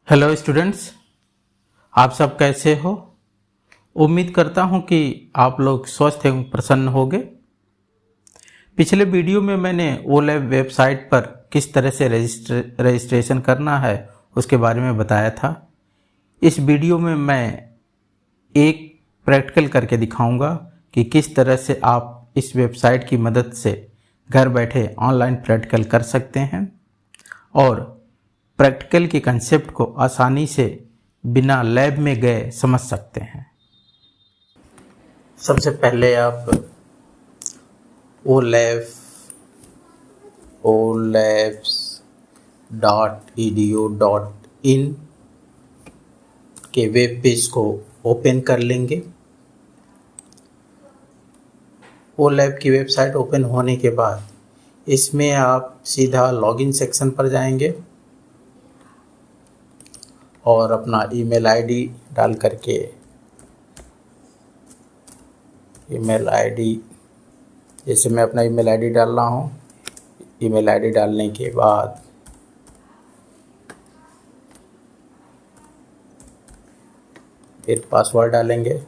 Hello students, आप सब कैसे हो। उम्मीद करता हूं कि आप लोग स्वस्थ एवं प्रसन्न होंगे। पिछले वीडियो में मैंने ओलैब वेबसाइट पर किस तरह से रजिस्ट्रेशन करना है उसके बारे में बताया था। इस वीडियो में मैं एक प्रैक्टिकल करके दिखाऊंगा कि किस तरह से आप इस वेबसाइट की मदद से घर बैठे ऑनलाइन प्रैक्टिकल कर सकते हैं और प्रैक्टिकल के कंसेप्ट को आसानी से बिना लैब में गए समझ सकते हैं। सबसे पहले आप olabs.edu.in के वेब पेज को ओपन कर लेंगे। ओलैब की वेबसाइट ओपन होने के बाद इसमें आप सीधा लॉगिन सेक्शन पर जाएंगे और अपना ईमेल आईडी डाल करके जैसे मैं अपना ईमेल आईडी डाल रहा हूँ। ईमेल आईडी डालने के बाद फिर पासवर्ड डालेंगे।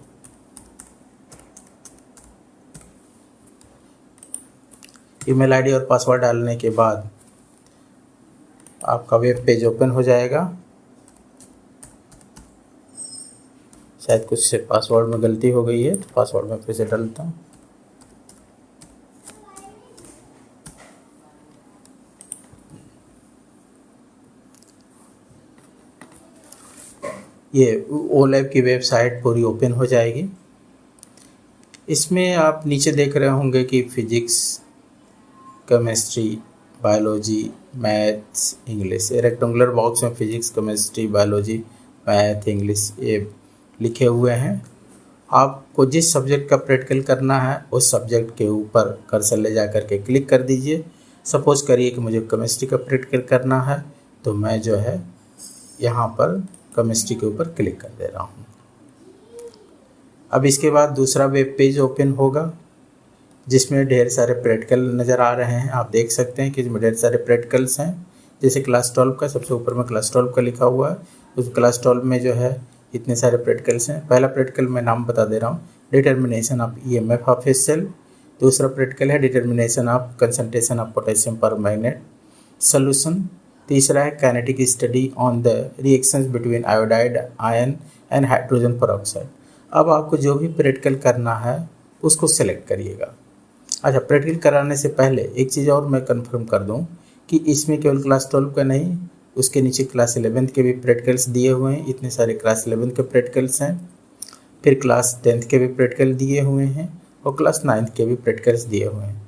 ईमेल आईडी और पासवर्ड डालने के बाद आपका वेब पेज ओपन हो जाएगा। शायद कुछ से पासवर्ड में गलती हो गई है तो पासवर्ड में फिर से डालता हूँ। ये ओलैब की वेबसाइट पूरी ओपन हो जाएगी। इसमें आप नीचे देख रहे होंगे कि physics, chemistry, biology, maths, English, rectangular box में physics, chemistry, biology, math, English ये लिखे हुए हैं। आपको जिस सब्जेक्ट का प्रैक्टिकल करना है उस सब्जेक्ट के ऊपर कर्सर ले जा करके क्लिक कर दीजिए। सपोज करिए कि मुझे केमिस्ट्री का प्रैक्टिकल करना है तो मैं जो है यहाँ पर केमिस्ट्री के ऊपर क्लिक कर दे रहा हूँ। अब इसके बाद दूसरा वेब पेज ओपन होगा जिसमें ढेर सारे प्रैक्टिकल नज़र आ रहे हैं। आप देख सकते हैं कि इसमें ढेर सारे प्रैक्टिकल्स हैं। जैसे क्लास 12 का सबसे ऊपर में क्लास 12 का लिखा हुआ है। उस क्लास 12 में जो है इतने सारे प्रैक्टिकल्स हैं। पहला प्रैक्टिकल मैं नाम बता दे रहा हूँ, determination of EMF of a cell. दूसरा प्रैक्टिकल है determination of concentration of potassium permanganate solution. तीसरा है kinetic study on the reactions between iodide ion and hydrogen peroxide. अब आपको जो भी प्रैक्टिकल करना है उसको सिलेक्ट करिएगा। अच्छा, प्रैक्टिकल कराने से पहले एक चीज़ और मैं कंफर्म कर दूं कि इसमें केवल क्लास 12 का नहीं, उसके नीचे क्लास 11th के भी प्रैक्टिकल्स दिए हुए हैं। इतने सारे क्लास 11th के प्रैक्टिकल्स हैं। फिर क्लास 10th के भी प्रैक्टिकल दिए हुए हैं और क्लास 9th के भी प्रैक्टिकल्स दिए हुए हैं।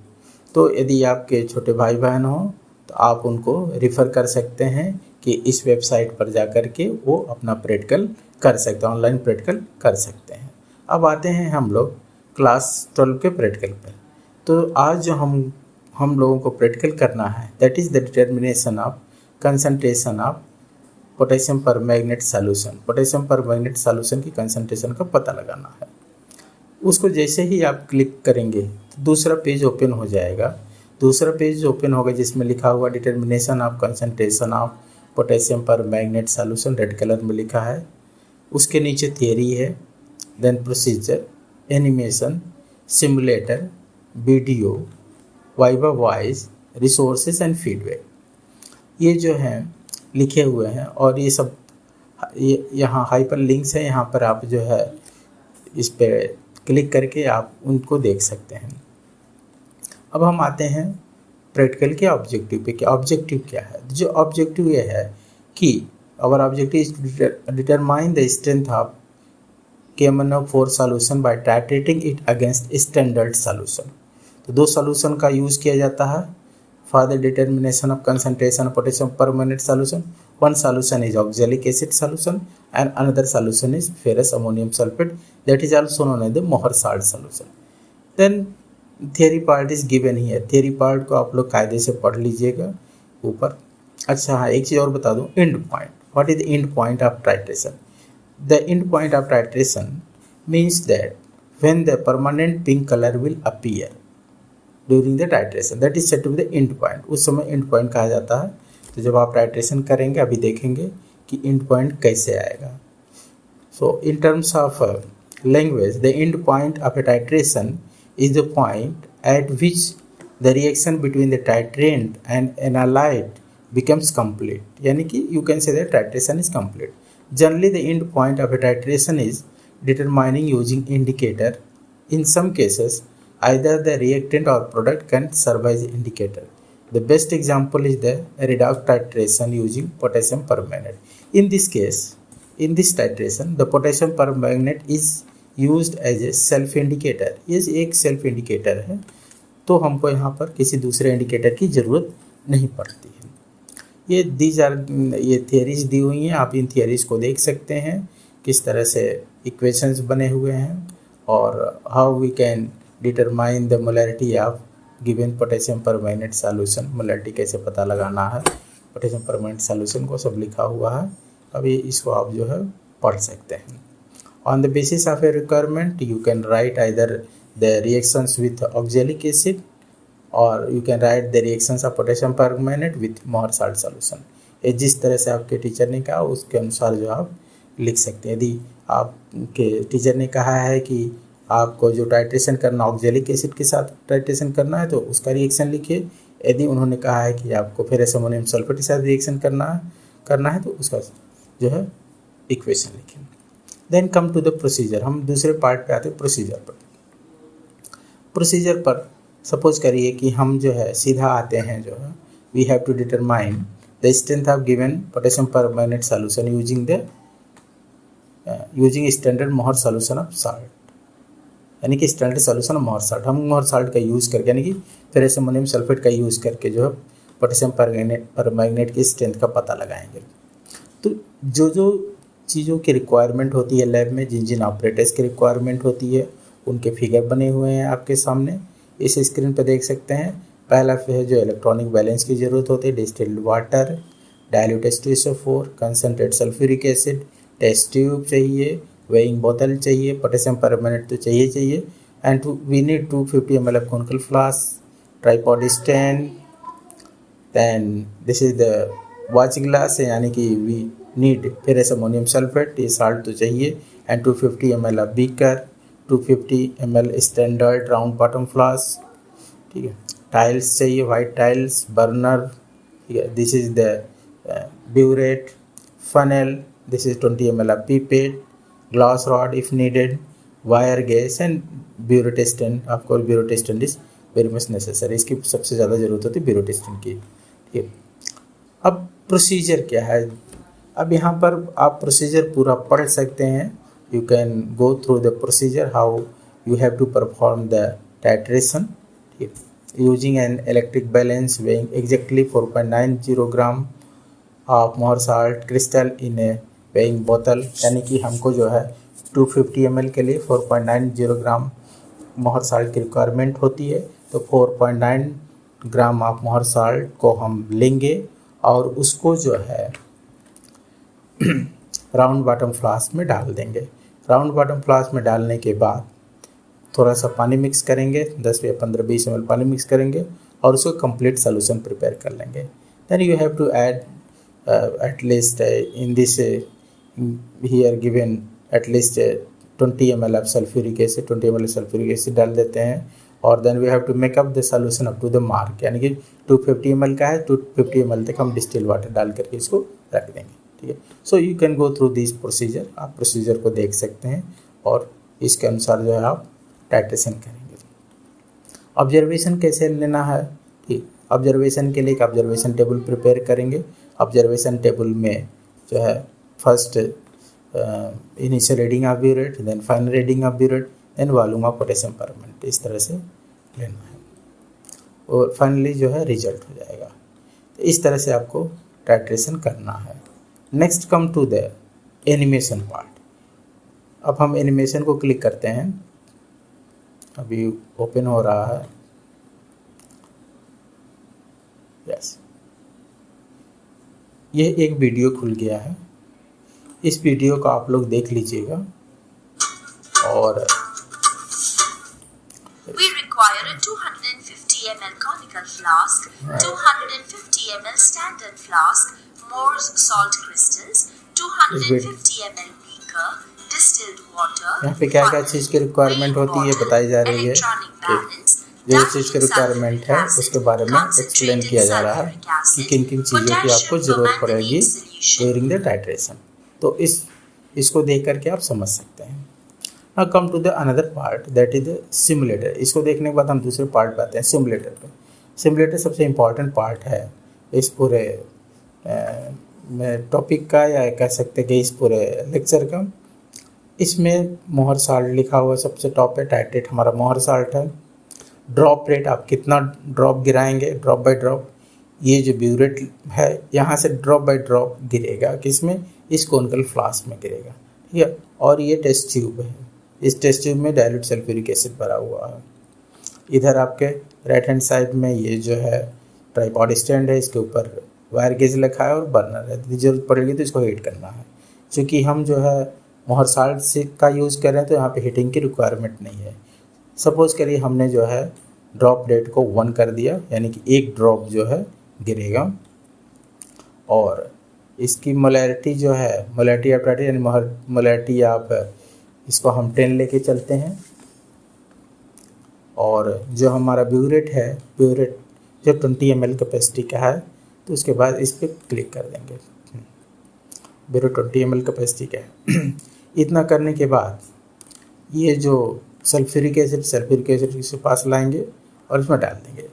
तो यदि आपके छोटे भाई बहन हों तो आप उनको रिफ़र कर सकते हैं कि इस वेबसाइट पर जा कर के वो अपना प्रैक्टिकल कर सकते हैं, ऑनलाइन प्रैक्टिकल कर सकते हैं। अब आते हैं हम लोग क्लास 12 के प्रैक्टिकल पर। तो आज जो हम लोगों को प्रैक्टिकल करना है that is the determination of concentration of potassium permanganate solution. Potassium permanganate solution की कंसंट्रेशन का पता लगाना है। उसको जैसे ही आप क्लिक करेंगे तो दूसरा पेज ओपन हो जाएगा। दूसरा पेज ओपन होगा जिसमें लिखा हुआ determination of concentration of potassium permanganate solution, red colour में लिखा है। उसके नीचे थियरी है, then procedure, animation, simulator, video, viva voce, resources and feedback, ये जो हैं लिखे हुए हैं। और ये सब यहाँ हाइपर लिंक्स हैं। यहाँ पर आप जो है इस पर क्लिक करके आप उनको देख सकते हैं। अब हम आते हैं प्रैक्टिकल के ऑब्जेक्टिव पे। ऑब्जेक्टिव क्या है? जो ऑब्जेक्टिव ये है कि our objective is determine the strength of KMnO4 solution by titrating it against standard solution. तो दो सॉल्यूशन का यूज़ किया जाता है for the determination of concentration of potassium permanganate solution. One solution is oxalic acid solution and another solution is ferrous ammonium sulfate, that is also known as the Mohr salt solution. Then theory part is given here. theory part को आप लोग कायदे से पढ़ लीजिएगा ऊपर। अच्छा हाँ, एक चीज़ और बता दूँ, end point. What is the end point of titration? The end point of titration means that when the permanent pink color will appear during the titration, that is said to be the end point. उस समय end point कहा जाता है। तो जब आप titration करेंगे, अभी देखेंगे कि एंड पॉइंट कैसे आएगा। So in terms of language, the end point of a titration is the point at which the reaction between the titrant and analyte becomes complete, यानी कि you can say that titration is complete. Generally the end point of a titration is determining using indicator. In some cases either the reactant or product can serve as indicator. The best example is the redox titration using potassium permanganate. In this case, in this titration the potassium permanganate is used as a self indicator. ये एक self indicator है, तो हमको यहाँ पर किसी दूसरे indicator की ज़रूरत नहीं पड़ती है। ये थियरीज दी हुई हैं, आप इन थियरीज को देख सकते हैं किस तरह से इक्वेशंस बने हुए हैं और how we can determine the molarity of given potassium permanganate solution. Molarity कैसे पता लगाना है पोटेशियम परमैंगनेट सॉल्यूशन को, सब लिखा हुआ है। अभी इसको आप जो है पढ़ सकते हैं। On the basis of A requirement you can write either the reactions with oxalic acid or you can write the reactions of potassium permanganate with Mohr salt solution। ये जिस तरह से आपके टीचर ने कहा उसके अनुसार जो आप लिख सकते हैं। यदि आपके टीचर ने कहा है कि आपको जो टाइट्रेशन करना ऑक्जेलिक एसिड के साथ टाइट्रेशन करना है तो उसका रिएक्शन लिखिए। यदि उन्होंने कहा है कि आपको फेरस अमोनियम सल्फेट के साथ रिएक्शन करना है तो उसका जो है इक्वेशन लिखिए। Then come to the procedure. हम दूसरे पार्ट पे आते हैं, प्रोसीजर पर। प्रोसीजर पर सपोज करिए कि हम जो है सीधा आते हैं, जो है we have to determine the strength of given potassium permanganate solution using standard Mohr solution of salt, यानी कि standard solution of Mohr salt. हम मोहर साल्ट का यूज़ करके यानी कि फेरस अमोनियम सल्फेट का यूज़ करके जो है पोटेशियम परमैंगनेट की स्ट्रेंथ का पता लगाएंगे। तो जो जो चीज़ों की रिक्वायरमेंट होती है लैब में, जिन जिन ऑपरेटर्स की रिक्वायरमेंट होती है उनके फिगर बने हुए हैं आपके सामने, इस स्क्रीन पर देख सकते हैं। पहला है जो इलेक्ट्रॉनिक बैलेंस की ज़रूरत होती है, distilled water, dilute H2SO4, concentrated sulphuric acid, test tube चाहिए, वेइंग बोतल चाहिए, पोटेशियम परमैंगनेट तो चाहिए and we need 250 ml conical flask, tripod stand. Then this is the watch glass, यानी कि we need ferrous ammonium sulphate, ये salt तो चाहिए, and 250 ml beaker, 250 ml standard round bottom flask, ठीक है। टाइल्स चाहिए, वाइट टाइल्स, बर्नर, ठीक है। This is the burette, funnel, this is 20 ml pipette, glass rod if needed, wire gas and burette stand. Of course burette stand is very much necessary, इसकी सबसे ज़्यादा ज़रूरत होती है ब्यूरेट स्टैंड की, ठीक है। अब प्रोसीजर क्या है, अब यहाँ पर आप प्रोसीजर पूरा पढ़ सकते हैं। You can go through the procedure how you have to perform the titration using an electric balance weighing exactly 4.90 gram of Mohr salt crystal in a weighing bottle, यानी कि हमको जो है 250 ml के लिए 4.90 ग्राम मोहर साल्ट की रिक्वायरमेंट होती है। तो 4.9 ग्राम ऑफ मोहर साल्ट को हम लेंगे और उसको जो है राउंड बॉटम फ्लास्क में डाल देंगे। राउंड बॉटम फ्लास्क में डालने के बाद थोड़ा सा पानी मिक्स करेंगे, 10 या 15-20 ml पानी मिक्स करेंगे और उसको कंप्लीट सोल्यूशन प्रिपेयर कर लेंगे। Then you have to add at least in this here given at least 20 ml of sulphuric acid, 20 ml sulphuric acid डाल देते हैं और then we have to make up the solution up to the mark, यानी कि 250 ml का है 250 ml तक हम डिस्टिल वाटर डाल करके इसको रख देंगे, ठीक है। So you can go through this procedure, आप प्रोसीजर को देख सकते हैं और इसके अनुसार जो है आप टाइट्रेशन करेंगे। ऑब्जर्वेशन कैसे लेना है, ठीक। ऑब्जर्वेशन के लिए एक ऑब्जर्वेशन टेबल प्रिपेयर करेंगे। ऑब्जर्वेशन टेबल में जो है first initial reading of burette, then final reading of burette, then volume of potassium permanganate, इस तरह से लेना है और फाइनली जो है रिजल्ट हो जाएगा। तो इस तरह से आपको टाइट्रेशन करना है। Next come to the animation part. अब हम एनिमेशन को क्लिक करते हैं, अभी ओपन हो रहा है, यस। ये एक वीडियो खुल गया है, इस वीडियो को आप लोग देख लीजिएगा और We require a 250 ml conical flask, 250 ml standard flask, Mohr's salt crystals, 250 ml beaker, distilled water, यहाँ पे क्या क्या चीज़ की रिक्वायरमेंट होती है बताई जा रही है कि जो चीज़ की रिक्वायरमेंट है उसके बारे में एक्सप्लेन किया जा रहा है कि किन किन चीज़ों की आपको ज़रूरत पड़ेगी ड्यूरिंग द टाइट्रेशन। तो इसको देख करके आप समझ सकते हैं। Now come to the another part that is the simulator. इसको देखने के बाद हम दूसरे पार्ट पे आते हैं, सिमुलेटर पे। सिमुलेटर सबसे इम्पॉर्टेंट पार्ट है इस पूरे टॉपिक का, या कह सकते हैं कि इस पूरे लेक्चर का। इसमें मोहर साल्ट लिखा हुआ सबसे टॉप पे, टाइट्रेट हमारा मोहर साल्ट है। ड्रॉप रेट, आप कितना ड्रॉप गिराएंगे, ड्रॉप बाय ड्रॉप। ये जो ब्यूरेट है यहाँ से ड्रॉप बाय ड्रॉप गिरेगा, किसमें, इस कोनिकल फ्लास्क में गिरेगा, ठीक है। और ये टेस्ट ट्यूब है, इस टेस्ट ट्यूब में डाइल्यूट सल्फ्यूरिक एसिड भरा हुआ है। इधर आपके राइट हैंड साइड में ये जो है ट्राइपॉड स्टैंड है, इसके ऊपर वायर गेज रखा है और बर्नर है। यदि जरूरत पड़ेगी तो इसको हीट करना है। क्योंकि हम जो है मोहर साल्ट से का यूज़ कर रहे हैं तो यहाँ पे हीटिंग की रिक्वायरमेंट नहीं है। सपोज़ करिए हमने जो है ड्रॉप रेट को 1 कर दिया, यानी कि एक ड्रॉप जो है गिरेगा, और इसकी मोलैरिटी जो है, मोलैरिटी ऑफ टाइट्रेट यानी मोलैरिटी आप इसको हम 10 लेके चलते हैं। और जो हमारा ब्यूरेट है, ब्यूरेट जो 20 ml कैपेसिटी का है, तो उसके बाद इस पर क्लिक कर देंगे। ब्यूरेट 20 ml कैपेसिटी का है। इतना करने के बाद ये जो सल्फ्यूरिक एसिड इसके पास लाएंगे और इसमें डाल देंगे।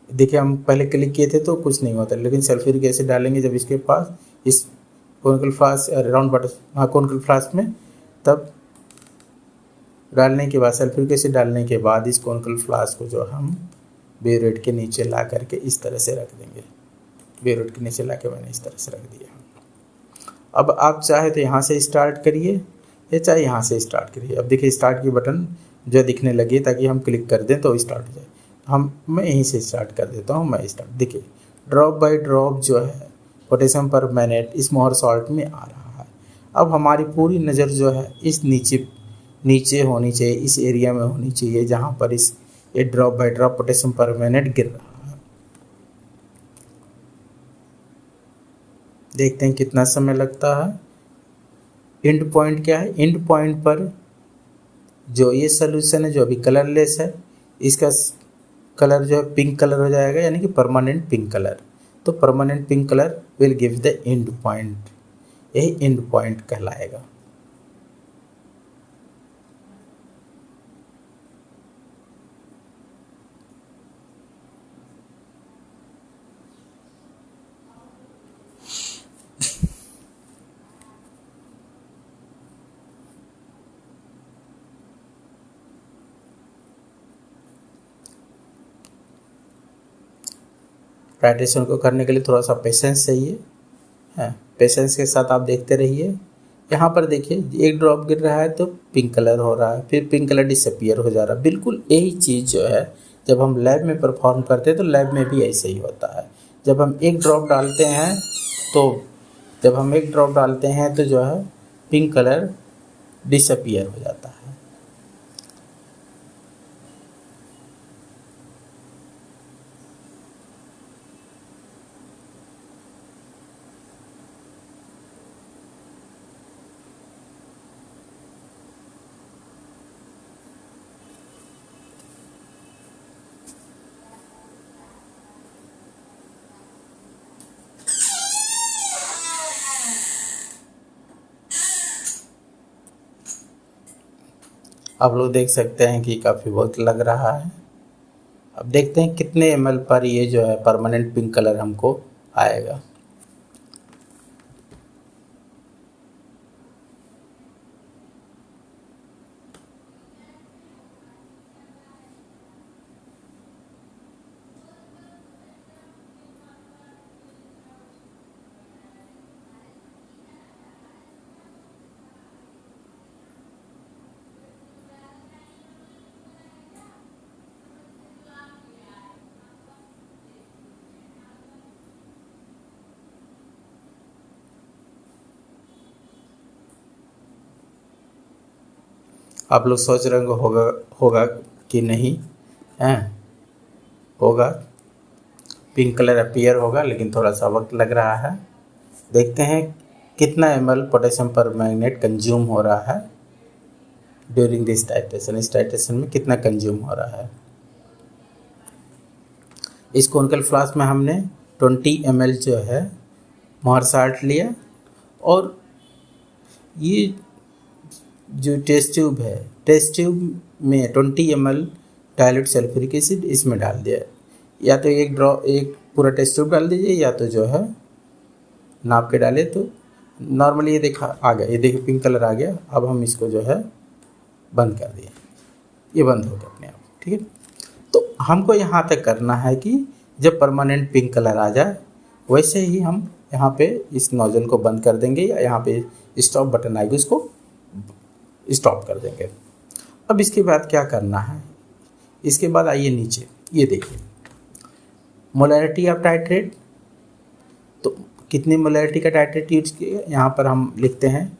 देखिए हम पहले क्लिक किए थे तो कुछ नहीं होता, लेकिन सल्फ्यूरिक एसिड डालेंगे जब इसके पास, इस conical flask round butter conical flask में, तब डालने के बाद सल्फ्यूरिक एसिड डालने के बाद इस कोनिकल फ्लास्क को जो हम ब्यूरेट के नीचे ला करके इस तरह से रख देंगे। ब्यूरेट के नीचे ला के मैंने इस तरह से रख दिया। अब आप चाहे तो यहाँ से स्टार्ट करिए या चाहे यहाँ से स्टार्ट करिए। अब देखिए स्टार्ट की बटन जो दिखने लगी, ताकि हम क्लिक कर दें तो स्टार्ट हो जाए। मैं यहीं से स्टार्ट कर देता हूँ। मैं स्टार्ट, देखिए ड्रॉप बाय ड्रॉप जो है पोटेशियम पर मिनट इस मोहर सॉल्ट में आ रहा है। अब हमारी पूरी नज़र जो है इस नीचे होनी चाहिए, इस एरिया में होनी चाहिए जहाँ पर ये ड्रॉप बाय ड्रॉप पोटेशियम पर मिनट गिर रहा है। देखते हैं कितना समय लगता है। एंड पॉइंट क्या है, एंड पॉइंट पर जो ये सोल्यूशन है जो अभी कलरलेस है, इसका कलर जो है पिंक कलर हो जाएगा, यानी कि परमानेंट पिंक कलर। तो permanent pink colour will give the end point, यही एंड पॉइंट कहलाएगा। टाइट्रेशन को करने के लिए थोड़ा सा पेशेंस चाहिए है। पेशेंस के साथ आप देखते रहिए। यहाँ पर देखिए एक ड्रॉप गिर रहा है तो पिंक कलर हो रहा है, फिर पिंक कलर डिसअपियर हो जा रहा है। बिल्कुल यही चीज़ जो है जब हम लैब में परफॉर्म करते हैं तो लैब में भी ऐसे ही होता है। जब हम एक ड्रॉप डालते हैं तो जो है पिंक कलर डिसअपियर हो जाता है। आप लोग देख सकते हैं कि काफ़ी वक्त लग रहा है। अब देखते हैं कितने ml पर ये जो है परमानेंट पिंक कलर हमको आएगा। आप लोग सोच रहे होगा कि नहीं हैं, होगा, पिंक कलर अपीयर होगा, लेकिन थोड़ा सा वक्त लग रहा है। देखते हैं कितना ml पोटेशियम पर मैग्नेट कंज्यूम हो रहा है ड्यूरिंग दिस टाइट्रेशन, इस टाइट्रेशन में कितना कंज्यूम हो रहा है। इस कोनिकल फ्लास्क में हमने 20 ml जो है मोहर साल्ट लिया और ये जो टेस्ट ट्यूब है, टेस्ट ट्यूब में 20 ml डाइल्यूट सल्फ्यूरिक एसिड इसमें डाल दिया। या तो एक पूरा टेस्ट ट्यूब डाल दीजिए या तो जो है नाप के डाले। तो नॉर्मली ये देखा आ गया, ये देखिए पिंक कलर आ गया। अब हम इसको जो है बंद कर दिए, ये बंद हो गया अपने आप, ठीक है। तो हमको यहाँ तक करना है कि जब परमानेंट पिंक कलर आ जाए वैसे ही हम यहाँ पे इस नोजल को बंद कर देंगे या यहाँ पे स्टॉप बटन आएगी उसको स्टॉप कर देंगे। अब इसके बाद क्या करना है, इसके बाद आइए नीचे, ये देखिए मोलैरिटी ऑफ टाइट्रेट। तो कितनी मोलैरिटी का टाइट्रेट यूज किया, यहाँ पर हम लिखते हैं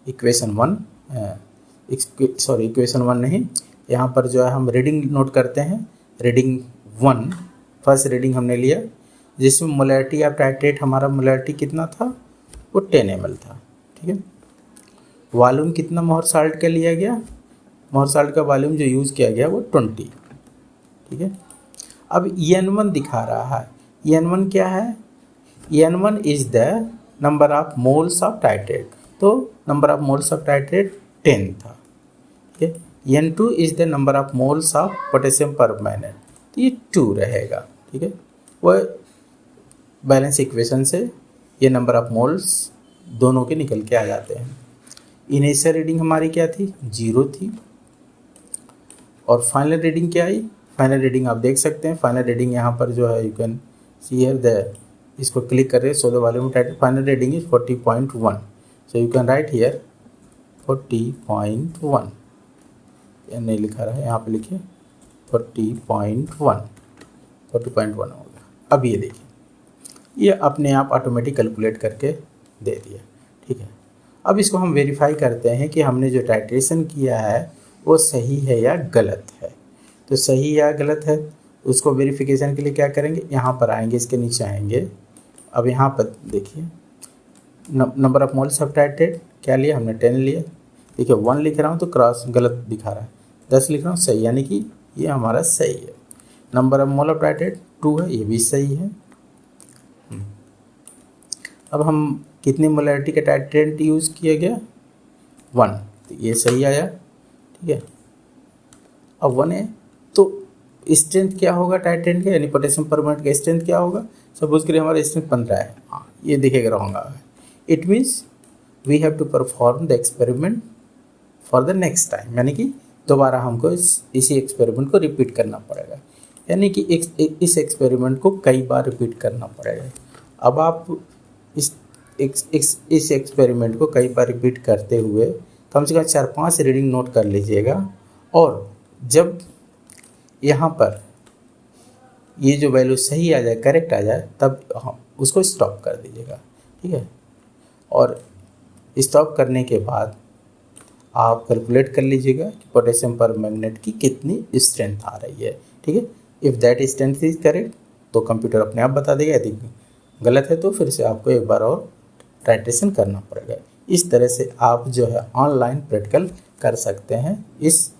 इक्वेशन 1 नहीं, यहाँ पर जो है हम रीडिंग नोट करते हैं। रीडिंग 1 फर्स्ट रीडिंग हमने लिया जिसमें मोलैरिटी ऑफ टाइट्रेट, हमारा मोलैरिटी कितना था, वो 10 ml था, ठीक है। वॉल्यूम कितना मोहर साल्ट का लिया गया, मोहर साल्ट का वॉल्यूम जो यूज़ किया गया वो 20, ठीक है। अब EN1 दिखा रहा है, EN1 क्या है, EN1 is the number of moles of titrate. तो number of moles of titrate 10 था, ठीक है। EN2 is the number of moles of potassium permanganate, तो ये 2 रहेगा, ठीक है। वह बैलेंस इक्वेशन से ये नंबर ऑफ मोल्स दोनों के निकल के आ जाते हैं। इनिशियल रीडिंग हमारी क्या थी, 0 थी। और फाइनल रीडिंग क्या आई, फाइनल रीडिंग आप देख सकते हैं। फाइनल रीडिंग यहाँ पर जो है you can see here the, इसको क्लिक कर रहे so the volume titrate, final reading is 40.1। So you can write here 40.1, ये नहीं लिखा रहा है, यहाँ पे लिखिए 40.1 होगा। अब ये देखिए ये अपने आप ऑटोमेटिक कैलकुलेट करके दे दिया, ठीक है। अब इसको हम वेरीफाई करते हैं कि हमने जो टाइट्रेशन किया है वो सही है या गलत है। तो सही या गलत है उसको वेरिफिकेशन के लिए क्या करेंगे, यहाँ पर आएंगे, इसके नीचे आएंगे। अब यहाँ पर देखिए number of moles of titrate क्या लिया हमने, 10 लिया। देखिए 1 लिख रहा हूँ तो क्रॉस गलत दिखा रहा है, 10 लिख रहा हूँ सही, यानी कि ये हमारा सही है। Number of mole of titrate 2 है, ये भी सही है। अब हम कितनी मोलैरिटी का टाइट्रेट यूज़ किया गया, 1, तो ये सही आया, ठीक है। अब 1 है तो स्ट्रेंथ क्या होगा टाइट्रेट का, यानी पोटेशियम परमैंगनेट का स्ट्रेंथ क्या होगा। सपोज करिए हमारा स्ट्रेंथ 15 है, हाँ ये दिखेगा होगा। It means we have to perform the experiment for the next time, यानी कि दोबारा हमको इसी एक्सपेरिमेंट को रिपीट करना पड़ेगा, यानी कि इस एक्सपेरिमेंट को कई बार रिपीट करना पड़ेगा। अब आप इस एक्सपेरिमेंट को कई बार रिपीट करते हुए कम से कम 4-5 रीडिंग नोट कर लीजिएगा। और जब यहाँ पर ये जो वैल्यू सही आ जाए, करेक्ट आ जाए, तब उसको स्टॉप कर दीजिएगा, ठीक है। और स्टॉप करने के बाद आप कैलकुलेट कर लीजिएगा कि पोटेशियम परमैंगनेट की कितनी स्ट्रेंथ आ रही है, ठीक है। If that strength is correct तो कंप्यूटर अपने आप बता देगा, यदि गलत है तो फिर से आपको एक बार और टाइट्रेशन करना पड़ेगा। इस तरह से आप जो है ऑनलाइन प्रैक्टिकल कर सकते हैं इस